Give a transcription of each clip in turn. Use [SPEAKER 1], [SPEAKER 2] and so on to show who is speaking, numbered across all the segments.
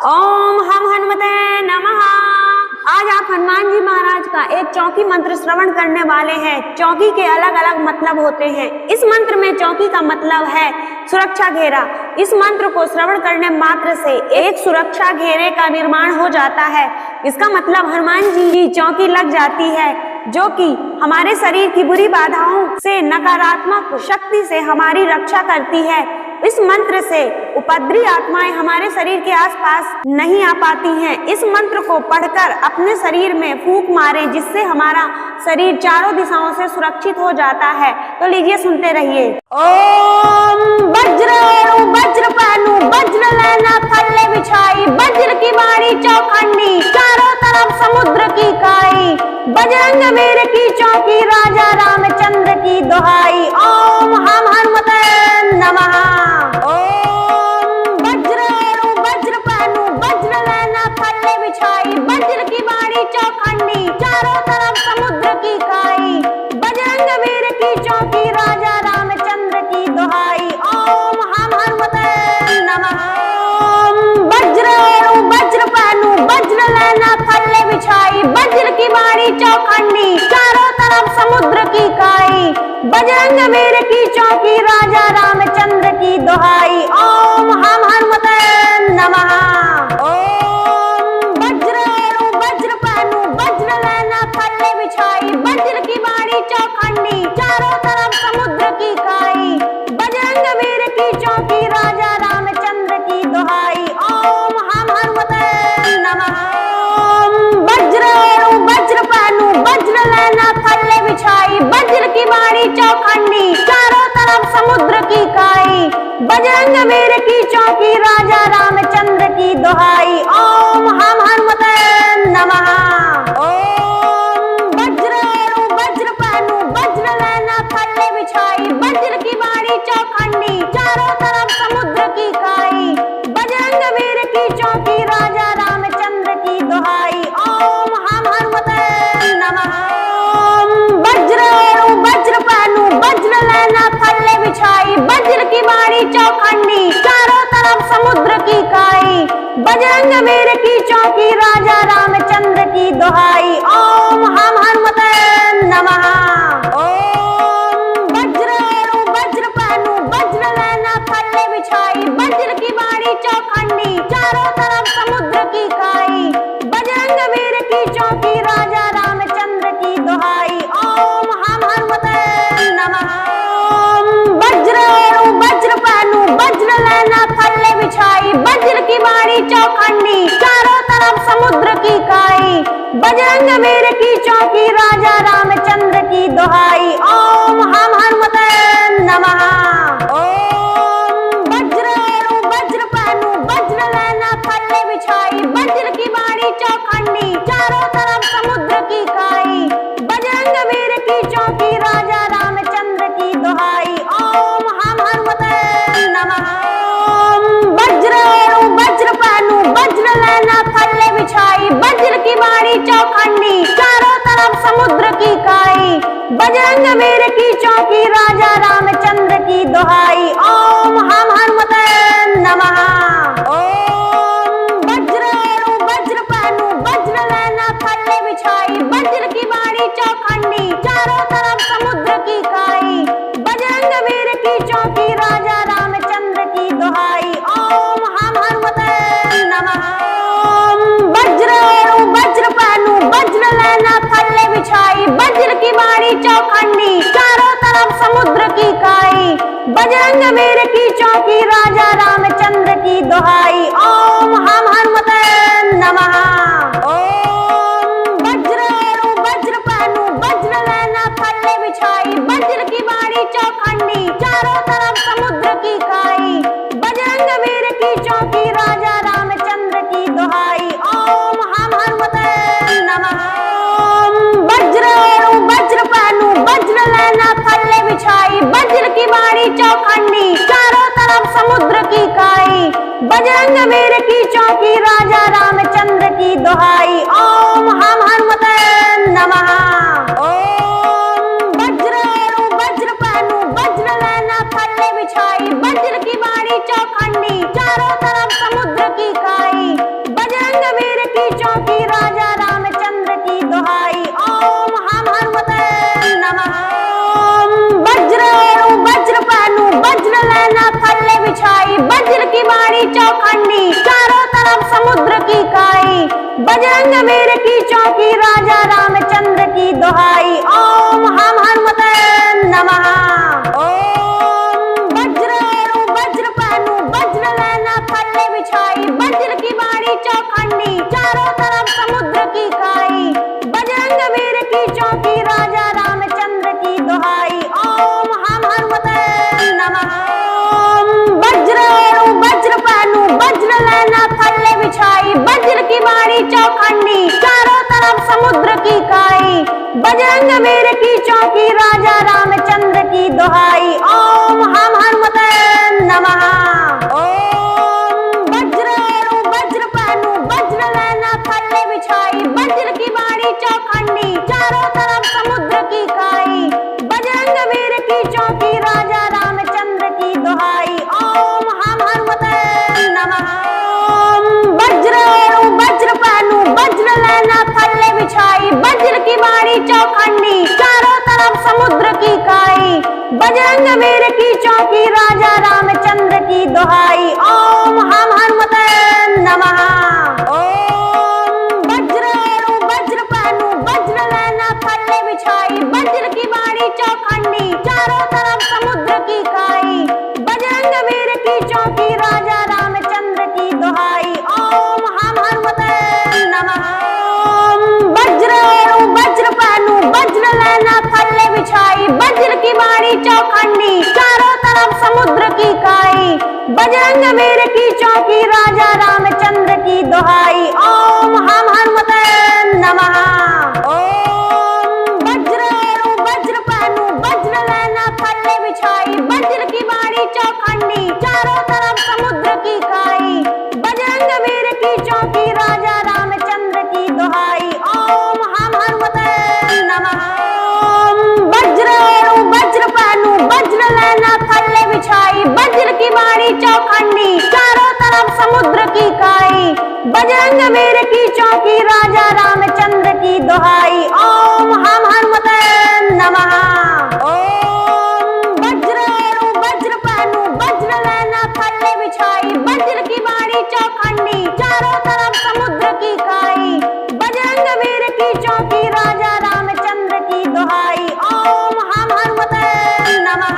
[SPEAKER 1] ओम हम हनुमते नमः। आज आप हनुमान जी महाराज का एक चौकी मंत्र श्रवण करने वाले हैं। चौकी के अलग अलग मतलब होते हैं। इस मंत्र में चौकी का मतलब है सुरक्षा घेरा। इस मंत्र को श्रवण करने मात्र से एक सुरक्षा घेरे का निर्माण हो जाता है। इसका मतलब हनुमान जी की चौकी लग जाती है, जो कि हमारे शरीर की बुरी बाधाओं से, नकारात्मक शक्ति से हमारी रक्षा करती है। इस मंत्र से उपद्रवी आत्माएं हमारे शरीर के आसपास नहीं आ पाती हैं। इस मंत्र को पढ़कर अपने शरीर में फूंक मारें, जिससे हमारा शरीर चारों दिशाओं से सुरक्षित हो जाता है। तो लीजिए सुनते रहिए। ओम वज्र वज्र पानु वज्र लेना थल्ले बिछाई, वज्र की बाड़ी चौखंडी, चारों तरफ समुद्र की खाई, बजरंग वीर की चौकी, राजा रामचंद्र की दुहाई। ओम हम हनुमते नमः। ओम वज्र पानु वज्र लेना थल्ले बिछाई, वज्र की बाड़ी चौखंडी, चारों तरफ समुद्र की खाई, बजरंग वीर की चौकी, राजा रामचंद्र की दुहाई। ओम हम हनुमते नमः। ओम वज्र पानु वज्र लेना थल्ले बिछाई, वज्र की बाड़ी चौखंडी, चारों तरफ समुद्र की खाई, बजरंग वीर की चौकी, राजा रामचंद्र की दुहाई। ओम हम हनुमते नमः। ओम वज्र पानु वज्र लेना थल्ले बिछाई, वज्र की बाड़ी चौखंडी, चारों तरफ समुद्र की खाई, बजरंग वीर की चौकी, राजा रामचंद्र की दुहाई। ओम हम हनुमते नमः। ओम वज्र पानु वज्र लेना थल्ले बिछाई, वज्र की बाड़ी चौखंडी, चारों तरफ समुद्र की खाई, बजरंग वीर की चौकी, राजा रामचंद्र की दुहाई। ओम हम हनुमते नमः। ओम वज्र पानु वज्र लेना थल्ले बिछाई, वज्र की बाड़ी चौखंडी, चारों तरफ समुद्र की खाई, बजरंग वीर की चौकी, राजा रामचंद्र की दुहाई। ओम हम हनुमते नमः। ओम वज्र पानु वज्र लेना थल्ले बिछाई, वज्र की बाड़ी चौखंडी, चारों तरफ समुद्र की खाई, बजरंग वीर की चौकी, राजा रामचंद्र की दुहाई। ओम हम हनुमते नमः। ओम वज्र पानु वज्र लेना थल्ले बिछाई, वज्र की बाड़ी चौखंडी, चारों तरफ समुद्र की खाई, बजरंग वीर की चौकी, राजा रामचंद्र की दुहाई। ओम हम हनुमते नमः। ओम वज्र पानु वज्र लेना थल्ले बिछाई, वज्र की बाड़ी चौखंडी, चारों तरफ समुद्र की खाई, बजरंग वीर की चौकी, राजा रामचंद्र की दुहाई। ओम हम हनुमते नमः। ओम वज्र पानु वज्र लेना थल्ले बिछाई, वज्र की बाड़ी चौखंडी, चारों तरफ समुद्र की खाई, बजरंग वीर की चौकी, राजा रामचंद्र की दुहाई। ओम हम हनुमते नमः। ओम वज्र पानु वज्र लेना थल्ले बिछाई, वज्र की बाड़ी चौखंडी, चारों तरफ समुद्र की खाई, बजरंग वीर की चौकी, राजा रामचंद्र की दुहाई। ओम हम हनुमते नमः। ओम वज्र पानु वज्र लेना थल्ले बिछाई, वज्र की बाड़ी चौखंडी, चारों तरफ समुद्र की खाई, बजरंग वीर की चौकी, राजा रामचंद्र की दुहाई। ओम हम हनुमते नमः। ओम वज्र पानु वज्र लेना थल्ले बिछाई, वज्र की बाड़ी चौखंडी, चारों तरफ समुद्र की खाई, बजरंग वीर की चौकी, राजा रामचंद्र की दुहाई। ओम हम हनुमते नमः। ओम वज्र पानु वज्र लेना थल्ले बिछाई, वज्र की बाड़ी चौखंडी, चारों तरफ समुद्र की खाई, बजरंग वीर की चौकी, राजा रामचंद्र की दुहाई। ओम हम हनुमते नमः। ओम वज्र पानु वज्र लेना थल्ले बिछाई, वज्र की बाड़ी चौखंडी, चारों तरफ समुद्र की खाई, बजरंग वीर की चौकी, राजा रामचंद्र की दुहाई। ओम हम हनुमते नमः। ओम वज्र पानु वज्र लेना थल्ले बिछाई, वज्र की बाड़ी चौखंडी, चारों तरफ समुद्र की खाई, बजरंग वीर की चौकी राजा रामचंद्र की दुहाई। ओम हम हनुमते नमः। ओम वज्र एणु वज्र पहनु वज्र लेना थल्ले बिछाई, वज्र की बाणी चौखंडी चारों तरफ समुद्र की खाई। बजरंग वीर की चौकी राजा रामचंद्र की दुहाई। ओम हम हनुमते नमः। ओम वज्र एणु वज्र पहनु वज्र लेना थल्ले बिछाई, वज्र की बाणी चौखंडी चारों तरफ समुद्र की खाई। बजरंग वीर की चौकी राजा रामचंद्र की दुहाई। ओम हम हनुमते नमः। ओम वज्र एणु वज्र पहनु वज्र लेना थल्ले बिछाई, वज्र की बाणी चौखंडी चारों तरफ समुद्र की खाई। बजरंग वीर की चौकी राजा रामचंद्र की दुहाई। ओम हम हनुमते नमः। ओम वज्र एणु वज्र पहनु वज्र लेना थल्ले बिछाई, वज्र की बाणी चौखंडी चारों तरफ समुद्र की खाई। बजरंग वीर की चौकी राजा रामचंद्र की दुहाई। ओम हम हनुमते नमः। ओम वज्र एणु वज्र पहनु वज्र लेना थल्ले बिछाई, वज्र की बाणी चौखंडी चारों तरफ समुद्र की खाई। बजरंग वीर की चौकी राजा रामचंद्र की दुहाई। ओम हम हनुमते नमः। ओम वज्र एणु वज्र पहनु वज्र लेना थल्ले बिछाई, वज्र की बाणी चौखंडी चारों तरफ समुद्र की खाई। बजरंग वीर की चौकी राजा रामचंद्र की दुहाई। ओम हम हनुमते नमः। ओम वज्र एणु वज्र पहनु वज्र लेना थल्ले बिछाई, वज्र की बाणी चौखंडी चारों तरफ समुद्र की खाई। बजरंग वीर की चौकी राजा रामचंद्र की दुहाई। ओम हम हनुमते नमः। ओम वज्र एणु वज्र पहनु वज्र लेना थल्ले बिछाई, वज्र की बाणी चौखंडी चारों तरफ समुद्र की खाई। बजरंग वीर की चौकी राजा रामचंद्र की दुहाई। ओम हम हनुमते नमः। ओम वज्र एणु वज्र पहनु वज्र लेना थल्ले बिछाई, वज्र की बाणी चौखंडी चारों तरफ समुद्र की खाई। बजरंग वीर की चौकी राजा रामचंद्र की दुहाई। ओम हम हनुमते नमः।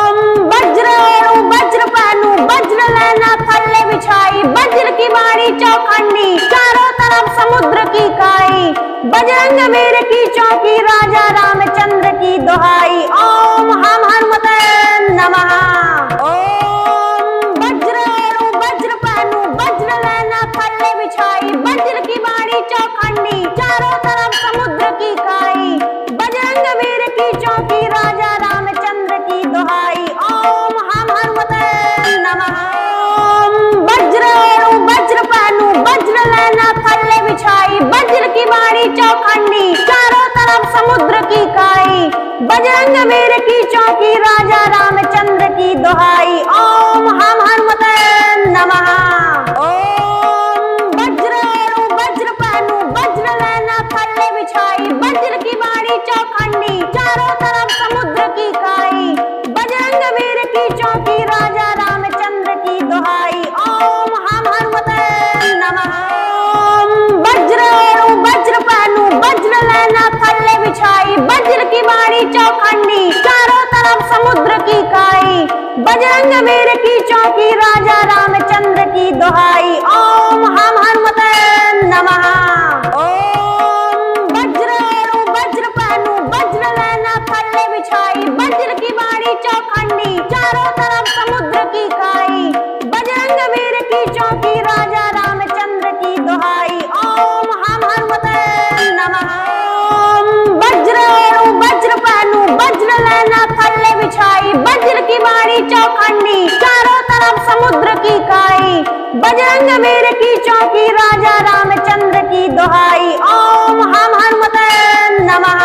[SPEAKER 1] ओम वज्र एणु वज्र पहनु वज्र लेना थल्ले बिछाई, वज्र की बाणी चौखंडी चारों तरफ समुद्र की खाई। बजरंग वीर की चौकी राजा रामचंद्र की दुहाई। ओम हम हनुमते नमः। ओम वज्र एणु वज्र पहनु वज्र लेना थल्ले बिछाई, वज्र की बाणी चौखंडी चारों तरफ समुद्र की खाई। बजरंग वीर की चौकी राजा रामचंद्र की दुहाई। ओम हम हनुमते नमः। ओम वज्र एणु वज्र पहनु वज्र लेना थल्ले बिछाई, वज्र की बाणी चौखंडी चारों तरफ समुद्र की खाई। बजरंग वीर की चौकी राजा रामचंद्र की दुहाई। ओम हम हनुमते नमः। ओम वज्र एणु वज्र पहनु वज्र लेना थल्ले बिछाई, वज्र की बाणी चौखंडी चारों तरफ समुद्र की खाई। बजरंग वीर की चौकी राजा रामचंद्र की दुहाई। ओम हम हनुमते नमः। ओम वज्र एणु वज्र पहनु वज्र लेना थल्ले बिछाई, वज्र की बाणी चौखंडी चारों तरफ समुद्र की खाई। बजरंग वीर की चौकी राजा रामचंद्र की दुहाई। ओम हम हनुमते नमः। ओम वज्र एणु वज्र पहनु वज्र लेना थल्ले बिछाई, वज्र की बाणी चौखंडी चारों तरफ समुद्र की खाई। बजरंग वीर की चौकी राजा रामचंद्र की दुहाई। ओम हम हनुमते नमः। ओम वज्र एणु वज्र पहनु वज्र लेना थल्ले बिछाई, वज्र की बाणी चौखंडी चारों तरफ समुद्र की खाई। बजरंग वीर की चौकी राजा रामचंद्र की दुहाई। ओम हम हनुमते नमः।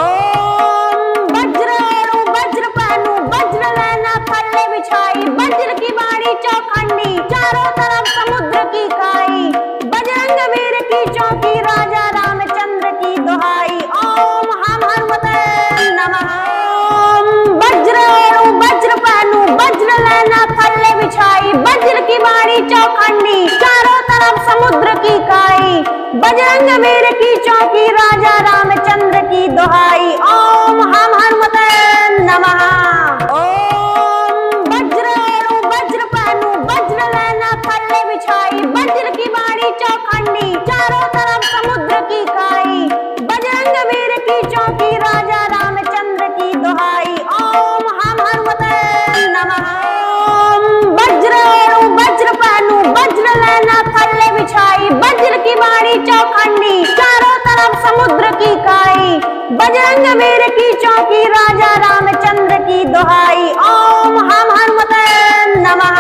[SPEAKER 1] ओम वज्र एणु वज्र पहनु वज्र लेना थल्ले बिछाई, वज्र की बाणी चौखंडी चारों तरफ समुद्र की खाई। बजरंग वीर की चौकी राजा रामचंद्र की दुहाई। ओम हम हनुमते नमः। ओम वज्र एणु वज्र पहनु वज्र लेना थल्ले बिछाई, वज्र की बाणी चौखंडी चारों तरफ समुद्र की खाई। बजरंग वीर की चौकी राजा रामचंद्र की दुहाई। ओम हम हनुमते नमः। ओम वज्र एणु वज्र पहनु वज्र लेना थल्ले बिछाई, वज्र की बाणी चौखंडी चारों तरफ समुद्र की खाई। बजरंग वीर की चौकी राजा रामचंद्र की दुहाई। ओम हम हनुमते नमः। ओम वज्र एणु वज्र पहनु वज्र लेना थल्ले बिछाई, वज्र की बाणी चौखंडी चारों तरफ समुद्र की खाई। बजरंग वीर की चौकी राजा रामचंद्र की दुहाई। ओम हम हनुमते नमः।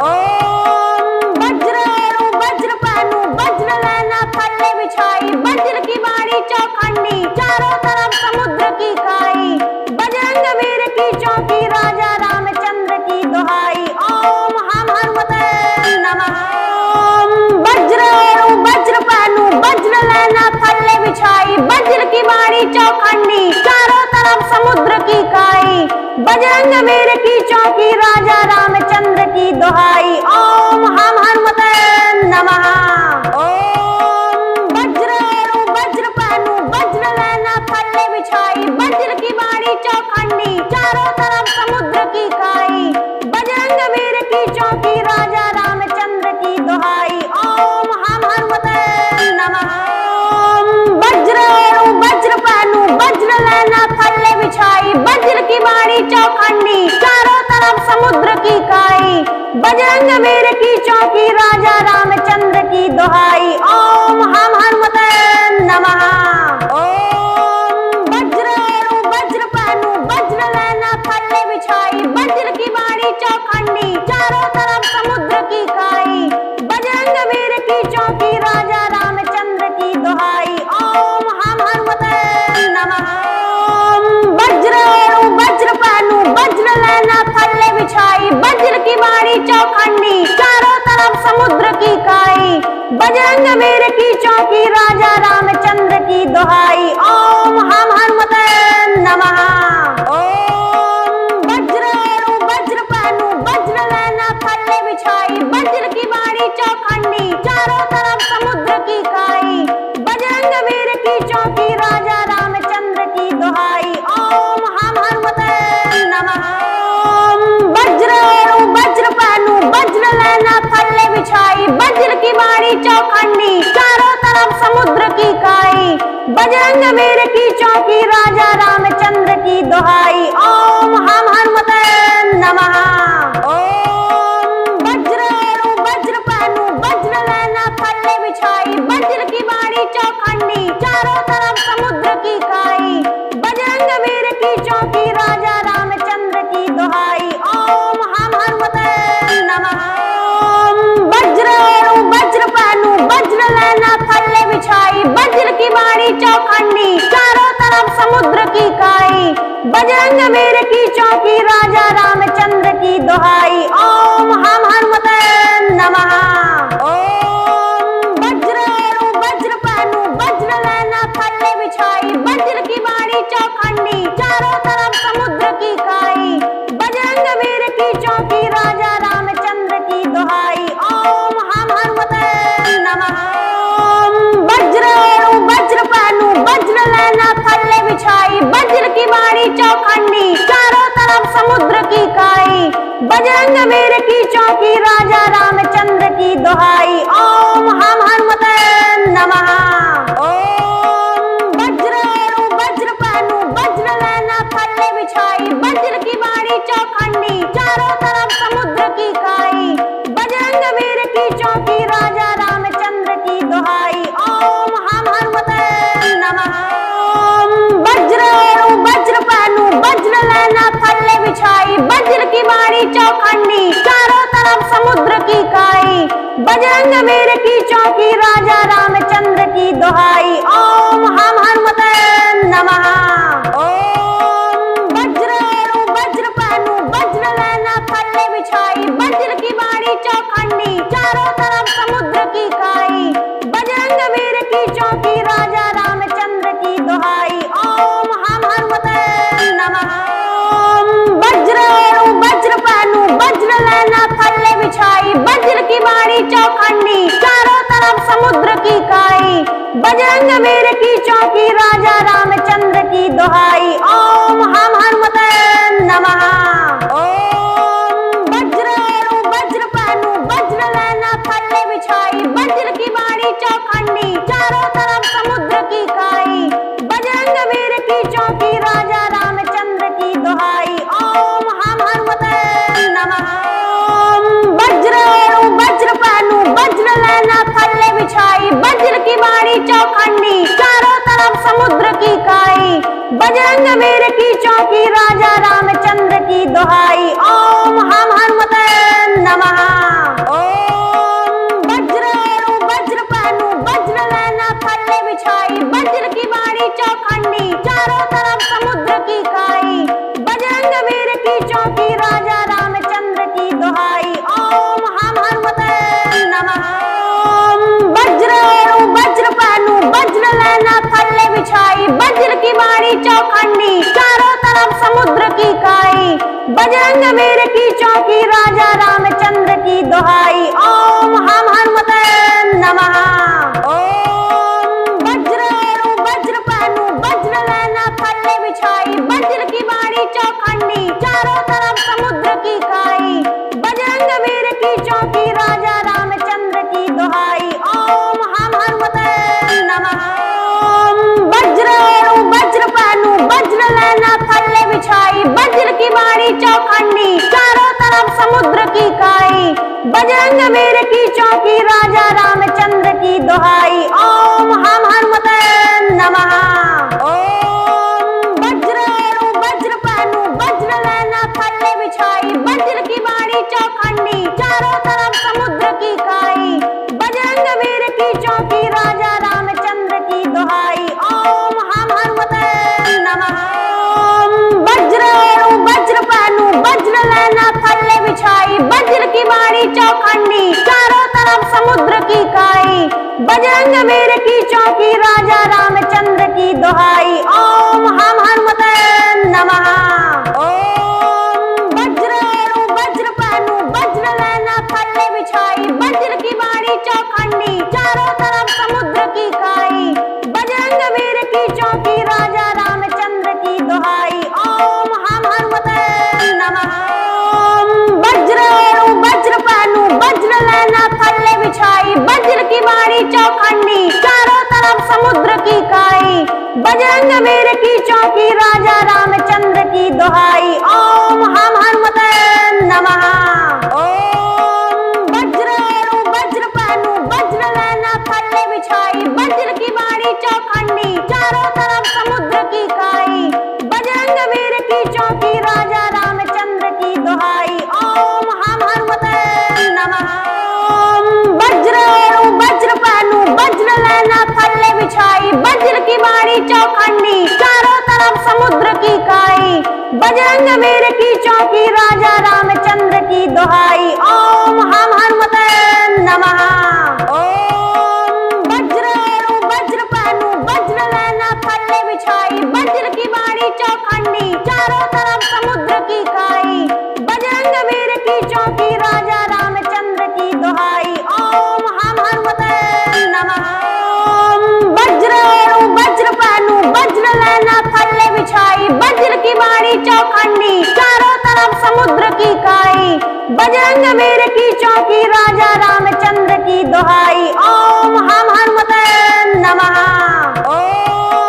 [SPEAKER 1] ओम वज्र एणु वज्र पहनु वज्र लेना थल्ले बिछाई, वज्र की बाणी चौखंडी चारों तरफ समुद्र की खाई। बजरंग वीर की चौकी राजा रामचंद्र की दुहाई। ओम हम हनुमते नमः। ओम वज्र एणु वज्र पहनु वज्र लेना थल्ले बिछाई, वज्र की बाणी चौखंडी चारों तरफ समुद्र की खाई। बजरंग वीर की चौकी राजा रामचंद्र की दुहाई। ओम हम हनुमते नमः। ओम वज्र एणु वज्र पहनु वज्र लेना थल्ले बिछाई, वज्र की बाणी चौखंडी चारों तरफ समुद्र की खाई। बजरंग वीर की चौकी राजा रामचंद्र की दुहाई। ओम हम हनुमते नमः। ओम वज्र एणु वज्र पहनु वज्र लेना थल्ले बिछाई, वज्र की बाणी चौखंडी चारों तरफ समुद्र की खाई। बजरंग वीर की चौकी राजा रामचंद्र की दुहाई। ओम हम हनुमते नमः। ओम वज्र एणु वज्र पहनु वज्र लेना थल्ले बिछाई, वज्र की बाणी चौखंडी चारों तरफ समुद्र की खाई। बजरंग वीर की चौकी राजा रामचंद्र की दुहाई। ओम हम हनुमते नमः। ओम वज्र एणु वज्र पहनु वज्र लेना थल्ले बिछाई, वज्र की बाणी चौखंडी चारों तरफ समुद्र की खाई। बजरंग वीर की चौकी राजा रामचंद्र की दुहाई। ओम हम हनुमते नमः। ओम वज्र एणु वज्र पहनु वज्र लेना थल्ले बिछाई, वज्र की बाणी चौखंडी चारों तरफ समुद्र की खाई। बजरंग वीर की चौकी राजा रामचंद्र की दुहाई। ओम हम हनुमते नमः। ओम वज्र एणु वज्र पहनु वज्र लेना थल्ले बिछाई, वज्र की बाणी चौखंडी चारों तरफ समुद्र की खाई। बजरंग वीर की चौकी राजा रामचंद्र की दुहाई। ओम हम हनुमते नमः। ओम वज्र एणु वज्र पहनु वज्र लेना थल्ले बिछाई, वज्र की बाणी चौखंडी चारों तरफ समुद्र की खाई। बजरंग वीर की चौकी राजा रामचंद्र की दुहाई। ओम हम हनुमते नमः। ओम वज्र एणु वज्र पहनु वज्र लेना थल्ले बिछाई, वज्र की बाणी चौखंडी चारों तरफ समुद्र की खाई। बजरंग वीर की चौकी राजा रामचंद्र की दुहाई। ओम हम हनुमते नमः। ओम वज्र एणु वज्र पहनु वज्र लेना थल्ले बिछाई, वज्र की बाणी चौखंडी चारों तरफ समुद्र की खाई। बजरंग वीर की चौकी राजा रामचंद्र की दुहाई। ओम हम हनुमते नमः। ओम वज्र एणु वज्र पहनु वज्र लेना थल्ले बिछाई, वज्र की बाणी चौखंडी चारों तरफ समुद्र की खाई। बजरंग वीर की चौकी राजा रामचंद्र की दुहाई। ओम हम हनुमते नमः। ओम वज्र एणु वज्र पहनु वज्र लेना थल्ले बिछाई, वज्र की बाणी चौखंडी चारों तरफ समुद्र की खाई। बजरंग वीर की चौकी राजा रामचंद्र की दुहाई। ओम हम हनुमते नमः। ओम वज्र एणु वज्र पहनु वज्र लेना थल्ले बिछाई, वज्र की बाणी चौखंडी चारों तरफ समुद्र की खाई। बजरंग वीर की चौकी राजा रामचंद्र की दुहाई। ओम हम हनुमते नमः। ओम वज्र एणु वज्र पहनु वज्र लेना थल्ले बिछाई, वज्र की बाणी चौखंडी चारों तरफ समुद्र की खाई। बजरंग वीर की चौकी राजा रामचंद्र की दुहाई। ओम हम हनुमते नमः। ओम वज्र एणु वज्र पहनु वज्र लेना थल्ले बिछाई, वज्र की बाणी चौखंडी चारों तरफ समुद्र की खाई। बजरंग वीर की चौकी राजा रामचंद्र की दुहाई। ओम हम हनुमते नमः। ओम वज्र एरु वज्र पहनु वज्र लेना थल्ले बिछाई, वज्र की बाणी चौखंडी चारों तरफ समुद्र की खाई। बजरंग वीर की चौकी राजा रामचंद्र की दुहाई। ओम हम हनुमते नमः। ओम वज्र एरु वज्र पहनु वज्र लेना थल्ले बिछाई, वज्र की बाणी चौखंडी चारों तरफ समुद्र की खाई। बजरंग वीर की चौकी राजा रामचंद्र की दुहाई। ओम हम हनुमते नमः। ओम वज्र एरु वज्र पहनु वज्र लेना थल्ले बिछाई, वज्र की बाणी चौखंडी चारों तरफ समुद्र की खाई। बजरंग वीर की चौकी राजा रामचंद्र की दुहाई। ओम हम हनुमते नमः। ओम वज्र एरु वज्र पहनु वज्र लेना थल्ले बिछाई, वज्र की बाणी चौखंडी चारों तरफ समुद्र की खाई। बजरंग वीर की चौकी राजा रामचंद्र की दुहाई। ओम हम हनुमते नमः। ओम वज्र एरु वज्र पहनु वज्र लेना थल्ले बिछाई, वज्र की बाणी चौखंडी चारों तरफ समुद्र की खाई। बजरंग वीर की चौकी राजा रामचंद्र की दुहाई। ओम हम हनुमते नमः। ओम वज्र एरु वज्र पहनु वज्र लेना थल्ले बिछाई, वज्र की बाणी चौखंडी चारों तरफ समुद्र की खाई। बजरंग वीर की चौकी राजा रामचंद्र की दुहाई। ओम हम हनुमते नमः। ओम वज्र एरु वज्र पहनु वज्र लेना थल्ले बिछाई, वज्र की बाणी चौखंडी चारों तरफ समुद्र की खाई। बजरंग वीर की चौकी राजा रामचंद्र की दुहाई। ओम हम हनुमते नमः। ओम वज्र एरु वज्र पहनु वज्र लेना थल्ले बिछाई, वज्र की बाणी चौखंडी चारों तरफ समुद्र की खाई। बजरंग वीर की चौकी राजा रामचंद्र की दुहाई। ओम हम हनुमते नमः। ओम वज्र एरु वज्र पहनु वज्र लेना थल्ले बिछाई, वज्र की बाणी चौखंडी चारों तरफ समुद्र की खाई। बजरंग वीर की चौकी राजा रामचंद्र की दुहाई। ओम हम हनुमते नमः। ओम वज्र एरु वज्र पहनु वज्र लेना थल्ले बिछाई, वज्र की बाणी चौखंडी चारों तरफ समुद्र की खाई। बजरंग वीर की चौकी राजा रामचंद्र की दुहाई। ओम हम हनुमते नमः। ओम वज्र एरु वज्र पहनु वज्र लेना थल्ले बिछाई, वज्र की बाणी चौखंडी चारों तरफ समुद्र की खाई। बजरंग वीर की चौकी राजा रामचंद्र की दुहाई। ओम हम हनुमते नमः। ओम वज्र एरु वज्र पहनु वज्र लेना थल्ले बिछाई, वज्र की बाणी चौखंडी चारों तरफ समुद्र की खाई। बजरंग वीर की चौकी राजा रामचंद्र की दुहाई। ओम हम हनुमते नमः। ओम वज्र एरु वज्र पहनु वज्र लेना थल्ले बिछाई, वज्र की बाणी चौखंडी चारों तरफ समुद्र की खाई। बजरंग वीर की चौकी राजा रामचंद्र की दुहाई। ओम हम हनुमते नमः। ओम वज्र एरु वज्र पहनु वज्र लेना थल्ले बिछाई, वज्र की बाणी चौखंडी चारों तरफ समुद्र की खाई। बजरंग वीर की चौकी राजा रामचंद्र की दुहाई। ओम हम हनुमते नमः। ओम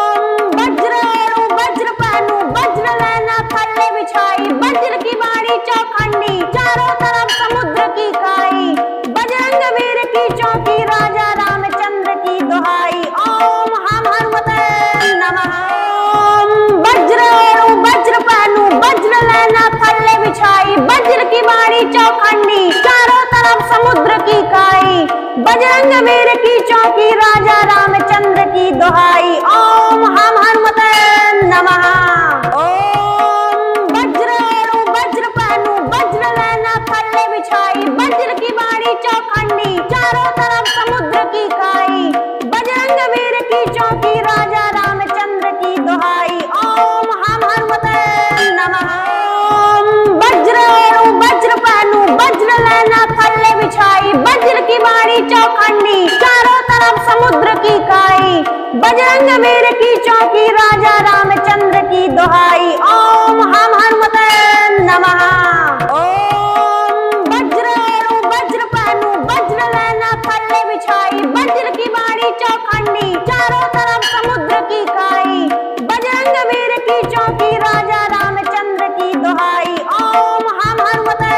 [SPEAKER 1] वज्र एरु वज्र पहनु वज्र लेना थल्ले बिछाई, वज्र की बाणी चौखंडी चारों तरफ समुद्र की खाई। बजरंग वीर की चौकी राजा रामचंद्र की दुहाई। ओम हम हनुमते नमः। ओम वज्र एरु वज्र पहनु वज्र लेना थल्ले बिछाई, वज्र की बाणी चौखंडी चारों तरफ समुद्र की खाई। बजरंग वीर की चौकी राजा रामचंद्र की दुहाई। ओम हम हनुमते नमः। ओम वज्र एरु वज्र पहनु वज्र लेना थल्ले बिछाई, वज्र की बाणी चौखंडी चारों तरफ समुद्र की खाई। बजरंग वीर की चौकी राजा रामचंद्र की दुहाई। ओम हम हनुमते नमः। ओम वज्र एरु वज्र पहनु वज्र लेना थल्ले बिछाई, वज्र की बाणी चौखंडी चारों तरफ समुद्र की खाई। बजरंग वीर की चौकी राजा रामचंद्र की दुहाई। ओम हम हनुमते नमः। ओम वज्र वज्र पहनू वज्र लेना थल्ले बिछाई, वज्र की बाणी चौखंडी चारों तरफ समुद्र की खाई। बजरंग वीर की चौकी राजा रामचंद्र की दुहाई। ओम हम हनुमते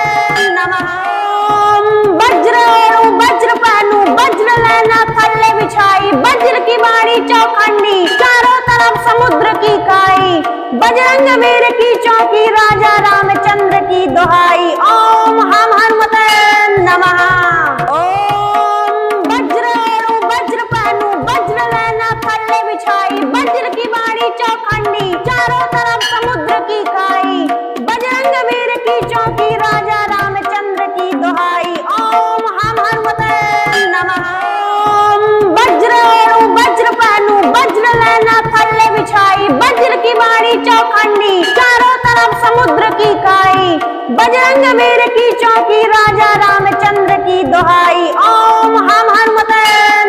[SPEAKER 1] नमः। ओम वज्र वज्र पहनू वज्र लेना थल्ले बिछाई, वज्र की बाणी चौखंडी चारों तरफ समुद्र की खाई। बजरंग वीर की चौकी राजा रामचंद्र की दुहाई। ओम हम हनुमते नमः। ओम वज्र वज्र पहनू वज्र लेना थल्ले बिछाई, वज्र की बाणी चौखंडी चारों तरफ समुद्र की खाई। बजरंग वीर की चौकी राजा रामचंद्र की दुहाई। ओम हम हनुमते नमः। ओम वज्र वज्र पहनू वज्र लेना थल्ले बिछाई, वज्र की बाणी चौखंडी चारों तरफ समुद्र की खाई। बजरंग वीर की चौकी राजा रामचंद्र की दुहाई। ओम हम हनुमते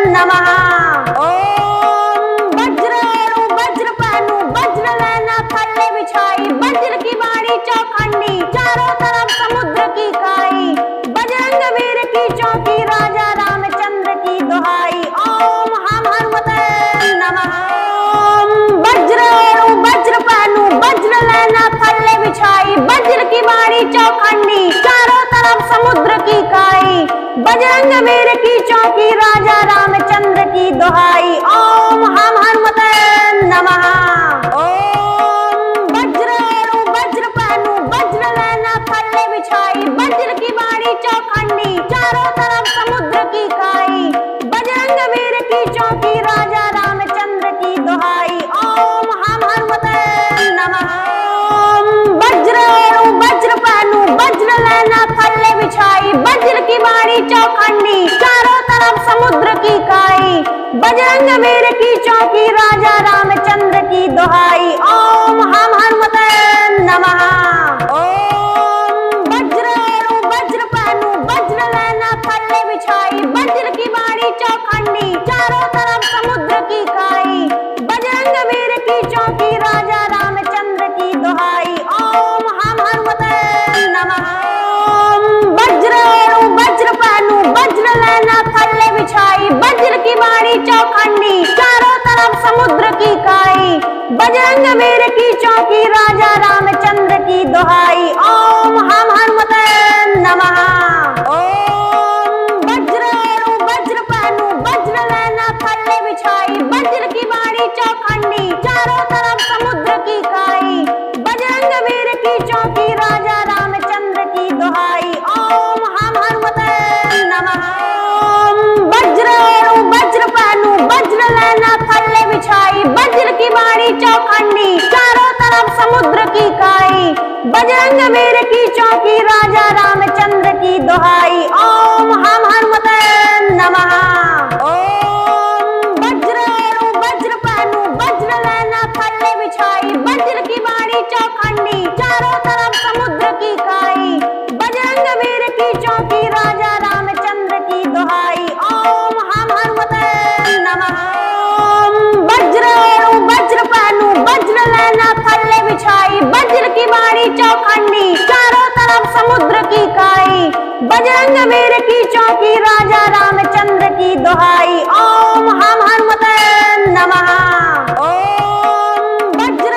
[SPEAKER 1] नमः। ओम वज्र वज्र पहनू वज्र लेना थल्ले बिछाई, वज्र की बाणी चौखंडी चारों तरफ समुद्र की खाई। बजरंग वीर की चौकी राजा रामचंद्र की दुहाई। ओम हम हनुमते नमः। ओम वज्र वज्र पहनू वज्र लेना थल्ले बिछाई, वज्र की बाणी चौखंडी चारों तरफ समुद्र की खाई। बजरंग वीर की चौकी राजा रामचंद्र की दुहाई। ओम हम हनुमते नमः। ओम वज्र वज्र पहनू वज्र लेना थल्ले बिछाई, वज्र की बाणी चौखंडी चारों तरफ समुद्र की खाई। बजरंग वीर की चौकी राजा रामचंद्र की दुहाई। ओम हम हनुमते नमः। ओम वज्र वज्र पहनू वज्र लेना थल्ले बिछाई, वज्र की बाणी चौखंडी चारों तरफ समुद्र की खाई। बजरंग वीर की चौकी राजा रामचंद्र की दुहाई। ओम हम हनुमते नमः। ओम वज्र वज्र पहनू वज्र लेना थल्ले बिछाई, वज्र की बाणी चौखंडी चारों तरफ समुद्र की खाई। बजरंग वीर की चौकी राजा रामचंद्र की दुहाई। ओम हम हनुमते नमः। ओम वज्र वज्र पहनू वज्र लेना थल्ले बिछाई, वज्र की बाणी चौखंडी चारों तरफ समुद्र की खाई। बजरंग वीर की चौकी राजा रामचंद्र की दुहाई। ओम हम हनुमते नमः। ओम वज्र वज्र पहनू वज्र लेना थल्ले बिछाई, वज्र की बाणी चौखंडी चारों तरफ समुद्र की खाई। बजरंग वीर की चौकी राजा रामचंद्र की दुहाई। ओम हम हनुमते नमः। ओम वज्र वज्र पहनू वज्र लेना थल्ले बिछाई, वज्र की बाणी चौखंडी चारों तरफ समुद्र की खाई। बजरंग वीर की चौकी राजा रामचंद्र की दुहाई। ओम हम हनुमते नमः। ओम वज्र वज्र पहनू वज्र लेना थल्ले बिछाई, वज्र की बाणी चौखंडी चारों तरफ समुद्र की खाई। बजरंग वीर की चौकी राजा रामचंद्र की दुहाई। ओम हम हनुमते नमः। ओम वज्र वज्र पहनू वज्र लेना थल्ले बिछाई, वज्र की बाणी चौखंडी चारों तरफ समुद्र की खाई। बजरंग वीर की चौकी राजा रामचंद्र की दुहाई। ओम हम हनुमते नमः। ओम वज्र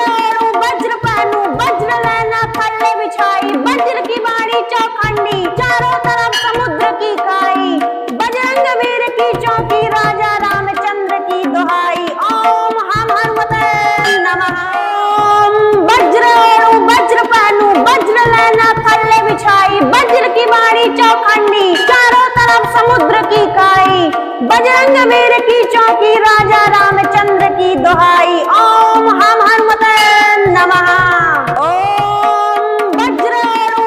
[SPEAKER 1] वज्र पहनू वज्र लेना थल्ले बिछाई, वज्र की बाणी चौखंडी चारों तरफ समुद्र की खाई। बजरंग वीर की चौकी राजा रामचंद्र की दुहाई। ओम हम हनुमते नमः। ओम वज्र वज्र पहनू वज्र लेना थल्ले बिछाई, वज्र की बाणी चौखंडी चारों तरफ समुद्र की खाई। बजरंग वीर की चौकी राजा रामचंद्र की दुहाई। ओम हम हनुमते नमः। ओम वज्र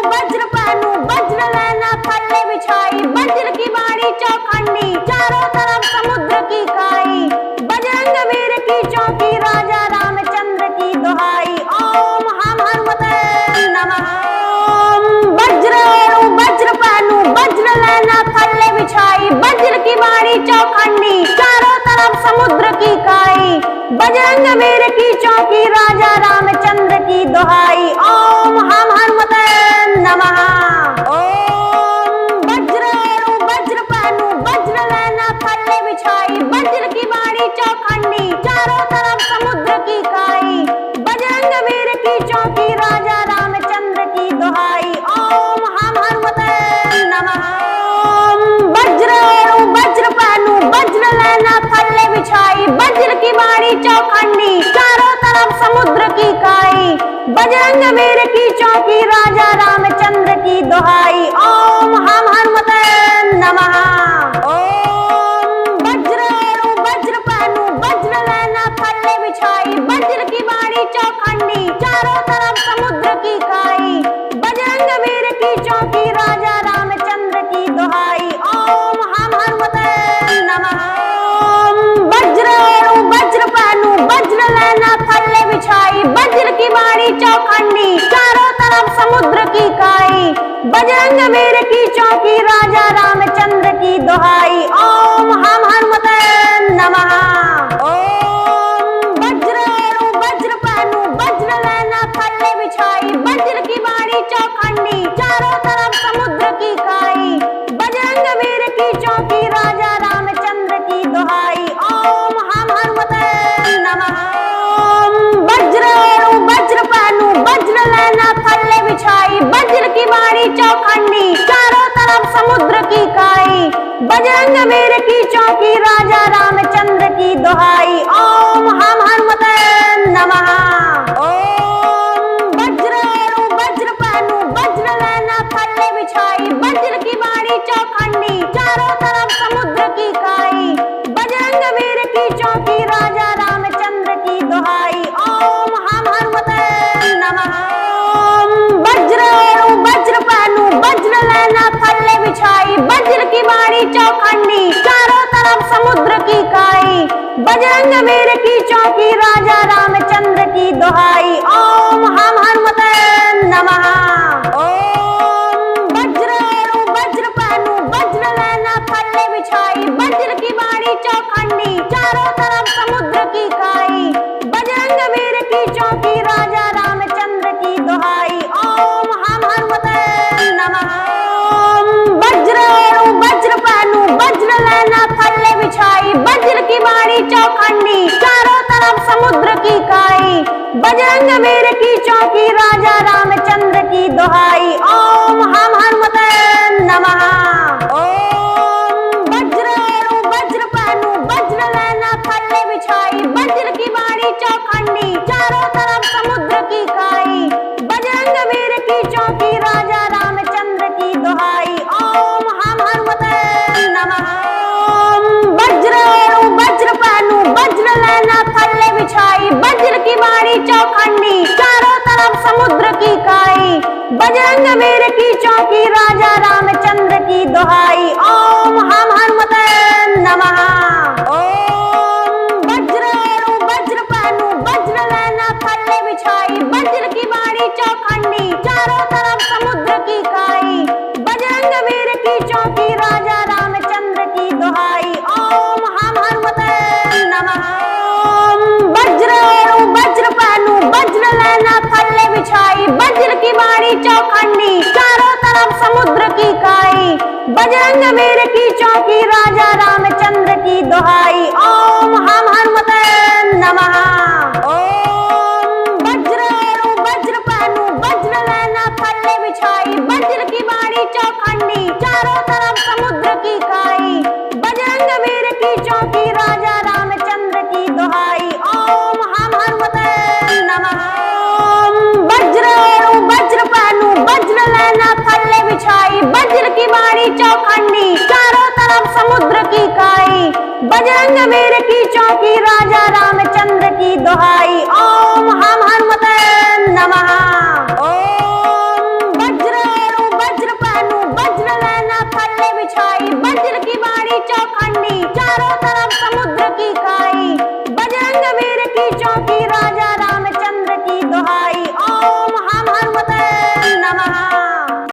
[SPEAKER 1] वज्र पहनू वज्र लेना थल्ले बिछाई, वज्र की बाणी चौखंडी चारों तरफ समुद्र की खाई। बजरंग वीर की चौकी राजा रामचंद्र की दुहाई। ओम हम हनुमते नमः। ओम वज्र वज्र पहनू वज्र लेना थल्ले बिछाई, वज्र की बाणी चौखंडी चारों तरफ समुद्र की खाई। बजरंग वीर की चौकी राजा रामचंद्र की दुहाई। ओम हम हनुमते नमः। ओम वज्र एणु वज्र पहनु वज्र लेना थल्ले बिछाई, वज्र की बाणी चौखंडी चारों तरफ समुद्र की खाई। बजरंग वीर की चौकी राजा रामचंद्र की दुहाई। ओम हम हनुमते नमः। ओम वज्र एणु वज्र पहनु वज्र लेना थल्ले बिछाई, वज्र की बाणी चौखंडी चारों तरफ समुद्र की खाई। बजरंग वीर की चौकी राजा रामचंद्र की दुहाई। ओम हम हनुमते नमः। ओम वज्र एणु वज्र पहनु वज्र लेना थल्ले बिछाई, वज्र की बाणी चौखंडी चारों तरफ समुद्र की खाई। बजरंग वीर की चौकी राजा रामचंद्र की दुहाई। ओम हम हनुमते नमः। ओम वज्र एणु वज्र पहनु वज्र लेना थल्ले बिछाई, वज्र की बाणी चौखंडी चारों तरफ समुद्र की खाई। बजरंग वीर की चौकी राजा रामचंद्र की दुहाई। ओम हम हनुमते नमः। ओम वज्र एणु वज्र पहनु वज्र लेना थल्ले बिछाई, वज्र की बाणी चौखंडी चारों तरफ समुद्र की खाई। बजरंग वीर की चौकी राजा रामचंद्र की दुहाई। ओम हम हनुमते नमः। ओम वज्र एणु वज्र पहनु वज्र लेना थल्ले बिछाई, वज्र की बाणी चौखंडी चारों तरफ समुद्र की खाई। बजरंग वीर की चौकी राजा रामचंद्र की दुहाई। ओम हम हनुमते नमः। ओम वज्र एणु वज्र पहनु वज्र लेना थल्ले बिछाई, वज्र की बाणी चौखंडी चारों तरफ समुद्र की खाई। बजरंग वीर की चौकी राजा रामचंद्र की दुहाई। ओम हम हनुमते नमः। ओम वज्र एणु वज्र पहनु वज्र लेना थल्ले बिछाई, वज्र की बाणी चौखंडी चारों तरफ समुद्र की खाई। बजरंग वीर की चौकी राजा रामचंद्र की दुहाई। ओम हम हनुमते नमः। ओम वज्र एणु वज्र पहनु वज्र लेना थल्ले बिछाई, वज्र की बाणी चौखंडी चारों तरफ समुद्र की खाई। बजरंग वीर की चौकी राजा रामचंद्र की दुहाई। ओम हम हनुमते नमः। ओम वज्र एणु वज्र पहनु वज्र लेना थल्ले बिछाई, वज्र की बाणी चौखंडी चारों तरफ समुद्र की खाई। बजरंग वीर की चौकी राजा रामचंद्र की दुहाई। ओम हम हनुमते नमः। ओम वज्र एणु वज्र पहनु वज्र लेना थल्ले बिछाई, वज्र की बाणी चौखंडी चारों तरफ समुद्र की खाई। बजरंग वीर की चौकी राजा रामचंद्र की दुहाई। ओम हम हनुमते नमः। ओम वज्र एणु वज्र पहनु वज्र लेना थल्ले बिछाई, वज्र की बाणी चौखंडी चारों तरफ समुद्र की खाई। बजरंग वीर की चौकी राजा रामचंद्र की दुहाई। ओम हम हनुमते नमः। ओम वज्र एणु वज्र पहनु वज्र लेना थल्ले बिछाई, वज्र की बाणी चौखंडी चारों तरफ समुद्र की खाई। बजरंग वीर की चौकी राजा रामचंद्र की दुहाई। ओम हम हनुमते नमः। ओम वज्र एणु वज्र पहनु वज्र लेना थल्ले बिछाई, वज्र की बाणी चौखंडी चारों तरफ समुद्र की खाई। बजरंग वीर की चौकी राजा रामचंद्र की दुहाई। ओम हम हनुमते नमः। ओम वज्र एणु वज्र पहनु वज्र लेना थल्ले बिछाई, वज्र की बाणी चौखंडी चारों तरफ समुद्र की खाई। बजरंग वीर की चौकी राजा रामचंद्र की दुहाई। ओम हम हनुमते नमः। ओम वज्र एणु वज्र पहनु वज्र लेना थल्ले बिछाई, वज्र की बाणी चौखंडी चारों तरफ समुद्र की खाई। बजरंग वीर की चौकी राजा रामचंद्र की दुहाई। ओम हम हनुमते नमः। ओम वज्र एणु वज्र पहनु वज्र लेना थल्ले बिछाई, वज्र की बाणी चौखंडी